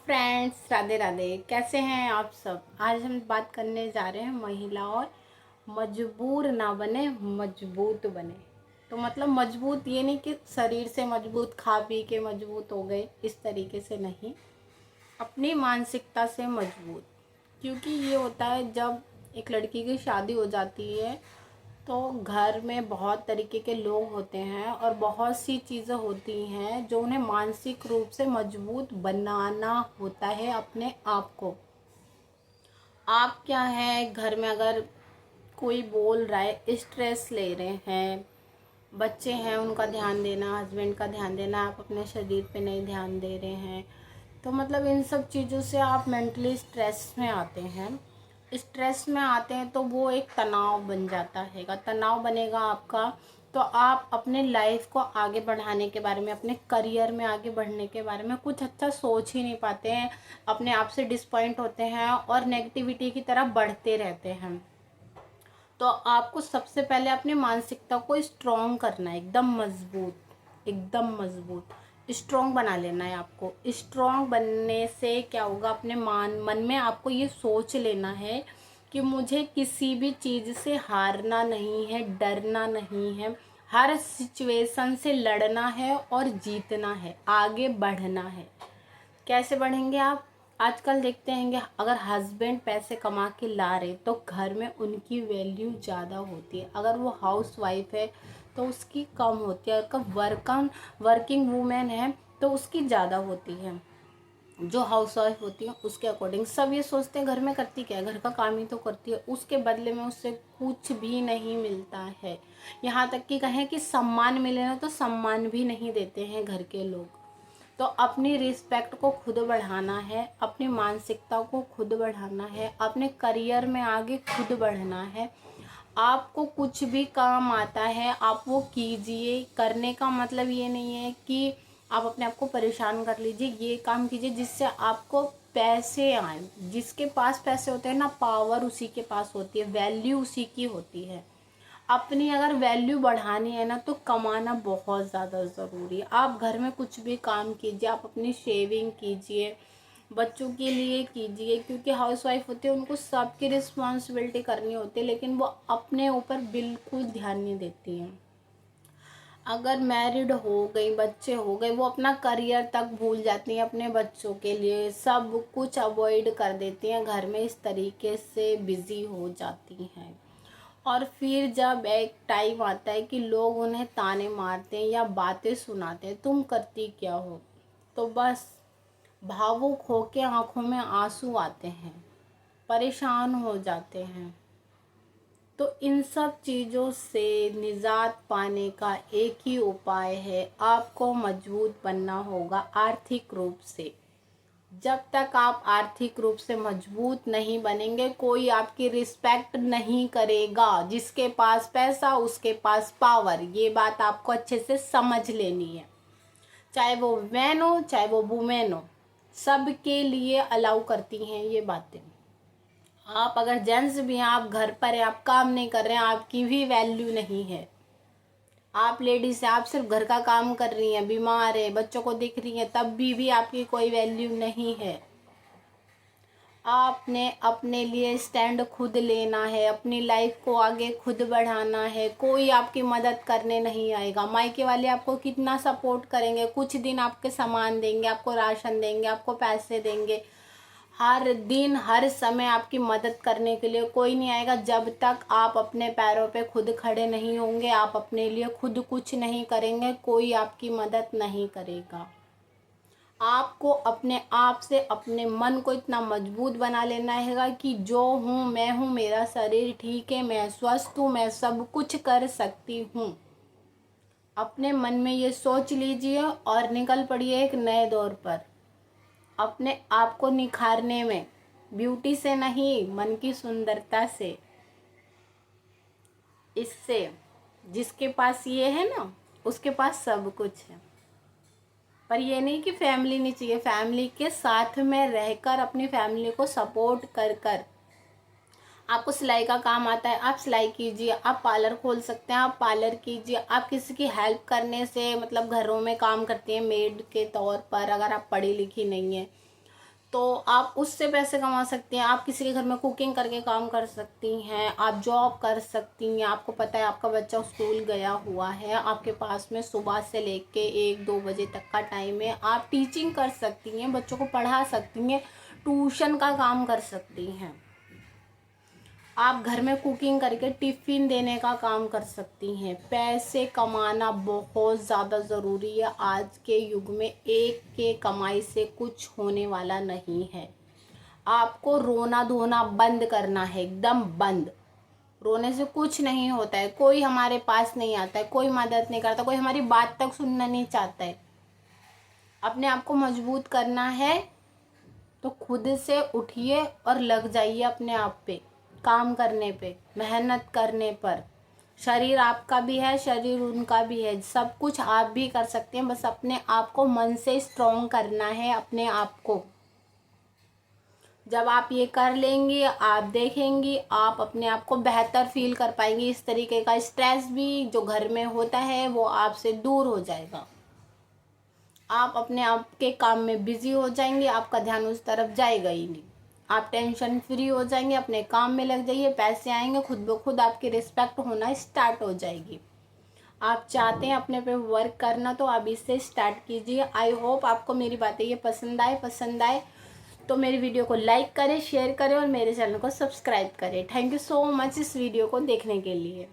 Friends, Radhe Radhe. कैसे हैं आप सब। आज हम बात करने जा रहे हैं महिला और मजबूर ना बने, मजबूत बने। तो मतलब मजबूत ये नहीं कि शरीर से मजबूत, खा पी के मजबूत हो गए, इस तरीके से नहीं, अपनी मानसिकता से मजबूत। क्योंकि ये होता है जब एक लड़की की शादी हो जाती है तो घर में बहुत तरीके के लोग होते हैं और बहुत सी चीज़ें होती हैं जो उन्हें मानसिक रूप से मजबूत बनाना होता है अपने आप को। आप क्या है, घर में अगर कोई बोल रहा है, स्ट्रेस ले रहे हैं, बच्चे हैं उनका ध्यान देना, हस्बैंड का ध्यान देना, आप अपने शरीर पे नहीं ध्यान दे रहे हैं, तो मतलब इन सब चीज़ों से आप मेंटली स्ट्रेस में आते हैं। स्ट्रेस में आते हैं तो वो एक तनाव बन जाता है। तनाव बनेगा आपका तो आप अपने लाइफ को आगे बढ़ाने के बारे में, अपने करियर में आगे बढ़ने के बारे में कुछ अच्छा सोच ही नहीं पाते हैं, अपने आप से डिसपॉइंट होते हैं और नेगेटिविटी की तरफ बढ़ते रहते हैं। तो आपको सबसे पहले अपनी मानसिकता को स्ट्रॉन्ग करना है, एकदम मजबूत, एकदम मजबूत स्ट्रॉन्ग बना लेना है आपको। स्ट्रॉन्ग बनने से क्या होगा, अपने मन में आपको ये सोच लेना है कि मुझे किसी भी चीज़ से हारना नहीं है, डरना नहीं है, हर सिचुएशन से लड़ना है और जीतना है, आगे बढ़ना है। कैसे बढ़ेंगे आप। आजकल देखते हैं अगर हस्बैंड पैसे कमा के ला रहे तो घर में उनकी वैल्यू ज़्यादा होती है। अगर वो हाउस वाइफ है तो उसकी कम होती है, अगर वर्किंग वूमेन है तो उसकी ज़्यादा होती है। जो हाउस वाइफ होती है उसके अकॉर्डिंग सब ये सोचते हैं घर में करती क्या है, घर का काम ही तो करती है, उसके बदले में उससे कुछ भी नहीं मिलता है। यहाँ तक कि कहें कि सम्मान मिले ना तो सम्मान भी नहीं देते हैं घर के लोग। तो अपनी रिस्पेक्ट को खुद बढ़ाना है, अपनी मानसिकता को खुद बढ़ाना है, अपने करियर में आगे खुद बढ़ना है। आपको कुछ भी काम आता है आप वो कीजिए। करने का मतलब ये नहीं है कि आप अपने आप को परेशान कर लीजिए। ये काम कीजिए जिससे आपको पैसे आए। जिसके पास पैसे होते हैं ना, पावर उसी के पास होती है, वैल्यू उसी की होती है। अपनी अगर वैल्यू बढ़ानी है ना तो कमाना बहुत ज़्यादा ज़रूरी है। आप घर में कुछ भी काम कीजिए, आप अपनी शेविंग कीजिए, बच्चों के लिए कीजिए, क्योंकि हाउस वाइफ होती है उनको सबकी रिस्पॉन्सिबिलिटी करनी होती है, लेकिन वो अपने ऊपर बिल्कुल ध्यान नहीं देती हैं। अगर मैरिड हो गई, बच्चे हो गए, वो अपना करियर तक भूल जाती हैं, अपने बच्चों के लिए सब कुछ अवॉइड कर देती हैं, घर में इस तरीके से बिज़ी हो जाती हैं। और फिर जब एक टाइम आता है कि लोग उन्हें ताने मारते हैं या बातें सुनाते हैं, तुम करती क्या हो, तो बस भावुक होके आंखों में आंसू आते हैं, परेशान हो जाते हैं। तो इन सब चीज़ों से निजात पाने का एक ही उपाय है, आपको मजबूत बनना होगा आर्थिक रूप से। जब तक आप आर्थिक रूप से मजबूत नहीं बनेंगे कोई आपकी रिस्पेक्ट नहीं करेगा। जिसके पास पैसा उसके पास पावर, ये बात आपको अच्छे से समझ लेनी है। चाहे वो मैन हो चाहे वो वुमेन हो, सबके लिए अलाउ करती हैं ये बातें। आप अगर जेंट्स भी हैं, आप घर पर हैं, आप काम नहीं कर रहे हैं, आपकी भी वैल्यू नहीं है। आप लेडीज हैं, आप सिर्फ घर का काम कर रही हैं, बीमार है, बच्चों को दिख रही हैं, तब भी आपकी कोई वैल्यू नहीं है। आपने अपने लिए स्टैंड खुद लेना है, अपनी लाइफ को आगे खुद बढ़ाना है। कोई आपकी मदद करने नहीं आएगा। मायके वाले आपको कितना सपोर्ट करेंगे, कुछ दिन आपके सामान देंगे, आपको राशन देंगे, आपको पैसे देंगे, हर दिन हर समय आपकी मदद करने के लिए कोई नहीं आएगा। जब तक आप अपने पैरों पे खुद खड़े नहीं होंगे, आप अपने लिए खुद कुछ नहीं करेंगे, कोई आपकी मदद नहीं करेगा। आपको अपने आप से अपने मन को इतना मजबूत बना लेना है कि जो हूँ मैं हूँ, मेरा शरीर ठीक है, मैं स्वस्थ हूँ, मैं सब कुछ कर सकती हूँ। अपने मन में ये सोच लीजिए और निकल पड़िए एक नए दौर पर, अपने आप को निखारने में। ब्यूटी से नहीं, मन की सुंदरता से। इससे जिसके पास ये है ना उसके पास सब कुछ है। पर ये नहीं कि फैमिली नहीं चाहिए, फैमिली के साथ में रहकर अपनी फैमिली को सपोर्ट कर कर। आपको सिलाई का काम आता है, आप सिलाई कीजिए, आप पार्लर खोल सकते हैं, आप पार्लर कीजिए। आप किसी की हेल्प करने से, मतलब घरों में काम करती हैं मेड के तौर पर, अगर आप पढ़ी लिखी नहीं है तो आप उससे पैसे कमा सकती हैं। आप किसी के घर में कुकिंग करके काम कर सकती हैं, आप जॉब कर सकती हैं। आपको पता है आपका बच्चा स्कूल गया हुआ है, आपके पास में सुबह से लेके 1-2 बजे तक का टाइम है, आप टीचिंग कर सकती हैं, बच्चों को पढ़ा सकती हैं, ट्यूशन का काम कर सकती हैं। आप घर में कुकिंग करके टिफ़िन देने का काम कर सकती हैं। पैसे कमाना बहुत ज़्यादा ज़रूरी है आज के युग में। एक के कमाई से कुछ होने वाला नहीं है। आपको रोना धोना बंद करना है, एकदम बंद। रोने से कुछ नहीं होता है, कोई हमारे पास नहीं आता है, कोई मदद नहीं करता, कोई हमारी बात तक सुनना नहीं चाहता है। अपने आप को मजबूत करना है तो खुद से उठिए और लग जाइए अपने आप पे, काम करने पे, मेहनत करने पर। शरीर आपका भी है, शरीर उनका भी है, सब कुछ आप भी कर सकते हैं। बस अपने आप को मन से स्ट्रॉन्ग करना है अपने आप को। जब आप ये कर लेंगी, आप देखेंगी आप अपने आप को बेहतर फील कर पाएंगी। इस तरीके का स्ट्रेस भी जो घर में होता है वो आपसे दूर हो जाएगा। आप अपने आप के काम में बिजी हो जाएंगे, आपका ध्यान उस तरफ जाएगा ही नहीं। आप टेंशन फ्री हो जाएंगे, अपने काम में लग जाइए, पैसे आएंगे, खुद ब खुद आपकी रिस्पेक्ट होना स्टार्ट हो जाएगी। आप चाहते हैं अपने पे वर्क करना तो आप इससे स्टार्ट कीजिए। आई होप आपको मेरी बातें ये पसंद आए तो मेरी वीडियो को लाइक करें, शेयर करें और मेरे चैनल को सब्सक्राइब करें। थैंक यू सो मच इस वीडियो को देखने के लिए।